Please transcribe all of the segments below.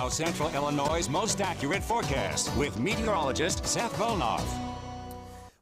now Central Illinois' most accurate forecast with meteorologist Seth Bohnhoff.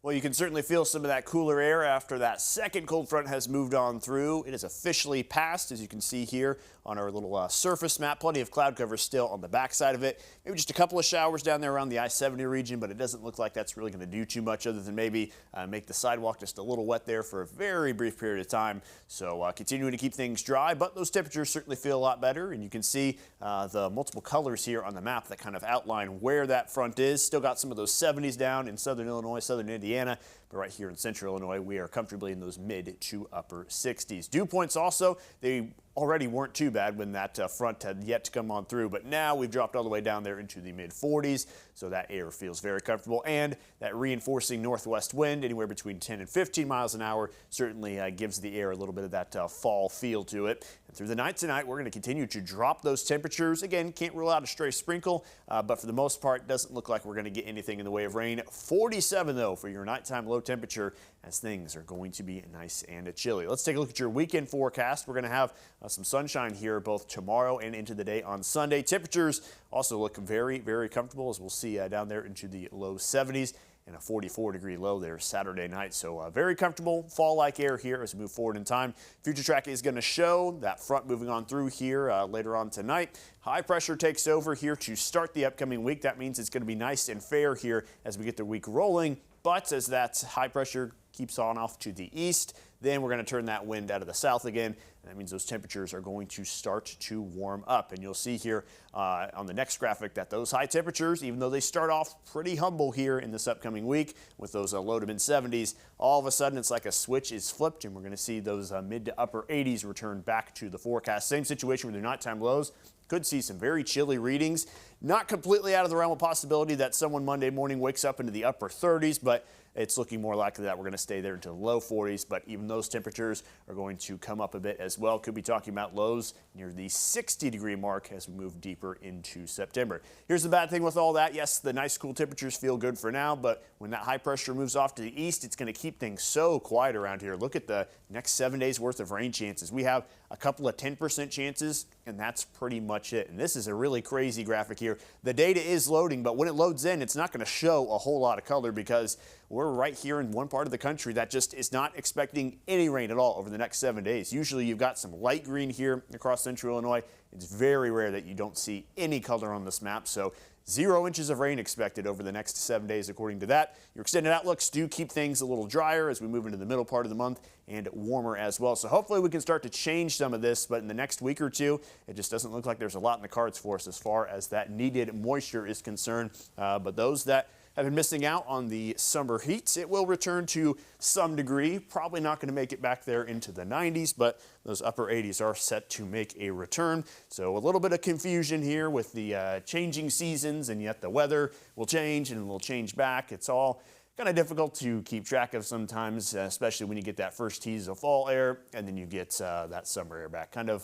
Well, you can certainly feel some of that cooler air after that second cold front has moved on through. It has officially passed, as you can see here on our little surface map. Plenty of cloud cover still on the backside of it. Maybe just a couple of showers down there around the I-70 region, but it doesn't look like that's really going to do too much other than maybe make the sidewalk just a little wet there for a very brief period of time. So continuing to keep things dry, but those temperatures certainly feel a lot better. And you can see the multiple colors here on the map that kind of outline where that front is. Still got some of those 70s down in southern Illinois, southern Indiana. But right here in central Illinois, we are comfortably in those mid to upper 60s. Dew points also, they already weren't too bad when that front had yet to come on through, but now we've dropped all the way down there into the mid 40s, so that air feels very comfortable, and that reinforcing northwest wind anywhere between 10 and 15 miles an hour certainly gives the air a little bit of that fall feel to it. And through the night tonight, we're going to continue to drop those temperatures. Again, can't rule out a stray sprinkle, but for the most part, doesn't look like we're going to get anything in the way of rain. 47 though for your nighttime low temperature, as things are going to be nice and chilly. Let's take a look at your weekend forecast. We're going to have some sunshine here both tomorrow and into the day on Sunday. Temperatures also look very, very comfortable, as we'll see down there into the low 70s and a 44-degree low there Saturday night. So very comfortable fall-like air here as we move forward in time. Future track is going to show that front moving on through here later on tonight. High pressure takes over here to start the upcoming week. That means it's going to be nice and fair here as we get the week rolling. But as that high pressure keeps on off to the east, then we're going to turn that wind out of the south again. And that means those temperatures are going to start to warm up. And you'll see here on the next graphic that those high temperatures, even though they start off pretty humble here in this upcoming week with those low to mid 70s, all of a sudden it's like a switch is flipped and we're going to see those mid to upper 80s return back to the forecast. Same situation with your nighttime lows. Could see some very chilly readings. Not completely out of the realm of possibility that someone Monday morning wakes up into the upper 30s, but it's looking more likely that we're going to stay there into the low 40s, but even those temperatures are going to come up a bit as well. Could be talking about lows near the 60-degree mark as we move deeper into September. Here's the bad thing with all that. Yes, the nice cool temperatures feel good for now, but when that high pressure moves off to the east, it's going to keep things so quiet around here. Look at the next 7 days worth of rain chances. We have a couple of 10% chances, and that's pretty much it. And this is a really crazy graphic here. The data is loading, but when it loads in, it's not going to show a whole lot of color because we're right here in one part of the country that just is not expecting any rain at all over the next 7 days. Usually you've got some light green here across central Illinois. It's very rare that you don't see any color on this map. So 0 inches of rain expected over the next 7 days according to that. Your extended outlooks do keep things a little drier as we move into the middle part of the month and warmer as well. So hopefully we can start to change some of this, but in the next week or two, it just doesn't look like there's a lot in the cards for us as far as that needed moisture is concerned. But those that have been missing out on the summer heat, it will return to some degree. Probably not going to make it back there into the 90s, but those upper 80s are set to make a return. So a little bit of confusion here with the changing seasons, and yet the weather will change and will change back. It's all kind of difficult to keep track of sometimes, especially when you get that first tease of fall air and then you get that summer air back. Kind of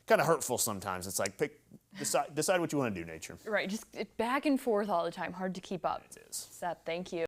hurtful sometimes. It's like decide what you want to do, nature. Right, just back and forth all the time. Hard to keep up. It is. Seth, thank you.